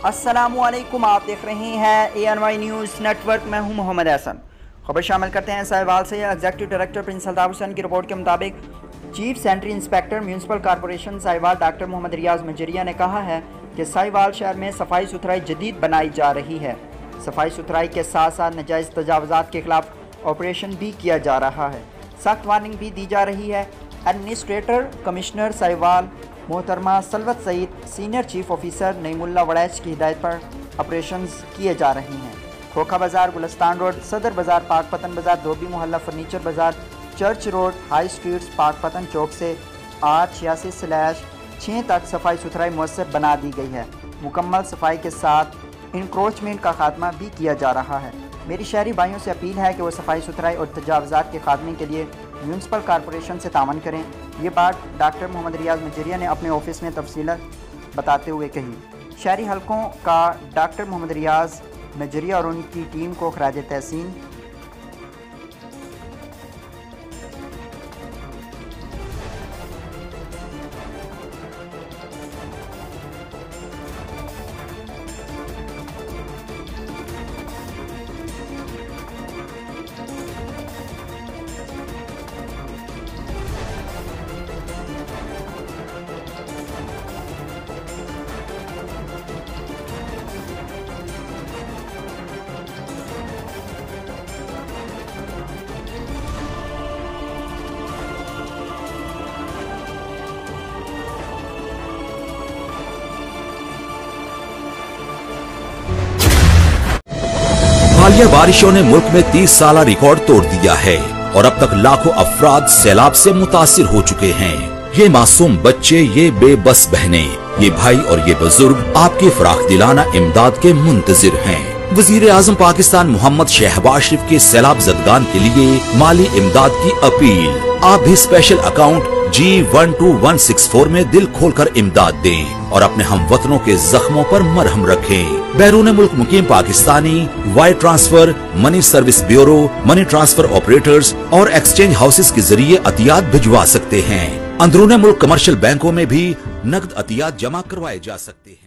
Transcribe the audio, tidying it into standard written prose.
अस्सलामुअलैकुम, आप देख रहे हैं ANY न्यूज़ नेटवर्क। मैं हूं मोहम्मद हसन। खबर शामिल करते हैं साहिवाल से। Executive director prince Altaf Hussain की रिपोर्ट के मुताबिक chief sanitary inspector municipal corporation Sahiwal doctor Muhammad Riaz Majaria ने कहा है कि साहिवाल शहर में सफाई सुथराई जदीद बनाई जा रही है। सफाई सुथराई के साथ साथ नाजायज़ तजावुज़ात के खिलाफ ऑपरेशन भी किया जा रहा है। सख्त वार्निंग भी दी जा रही है। एडमिनिस्ट्रेटर कमिश्नर साहिवाल मोहतरमा Salwat Saeed, senior chief officer Naeemullah Waraich की हिदायत पर ऑपरेशंस किए जा रहे हैं। खोखा बाज़ार, गुलस्तान रोड, सदर बाज़ार, पाकपतन बाज़ार, धोबी Mohalla, furniture Bazaar, church road, high streets, Pakpattan Chowk से 886/6 तक सफाई सुथराई मुयस्सर बना दी गई है। मुकम्मल सफाई के साथ इंक्रोचमेंट का खात्मा भी किया जा रहा है। मेरी शहरी भाइयों से अपील है कि वो सफाई सुथराई और तजावुज़ात के खात्मे के लिए म्यूनसिपल कॉरपोरेशन से तावन करें। ये बात डॉक्टर मोहम्मद रियाज मजरिया ने अपने ऑफिस में तफसीलन बताते हुए कही। शहरी हलकों का डॉक्टर मोहम्मद रियाज मजरिया और उनकी टीम को खराज तहसीन। हालिया बारिशों ने मुल्क में 30 साल रिकॉर्ड तोड़ दिया है और अब तक लाखों अफराद सैलाब से मुतासिर हो चुके हैं। ये मासूम बच्चे, ये बेबस बहनें, ये भाई और ये बुजुर्ग आपकी फराख दिलाना इमदाद के मुंतजिर हैं। वजीर आजम पाकिस्तान मोहम्मद शहबाज शरीफ के सैलाब जदगान के लिए माली इमदाद की अपील। आप भी स्पेशल अकाउंट G12164 में दिल खोलकर इमदाद दें और अपने हमवतनों के जख्मों पर मरहम रखें। बैरून मुल्क मुकीम Pakistani wire transfer, money service bureau, money transfer operators और एक्सचेंज हाउसेस के जरिए अतियात भिजवा सकते हैं। अंदरूनी मुल्क कमर्शियल बैंकों में भी नकद अतियात जमा करवाए जा सकते हैं।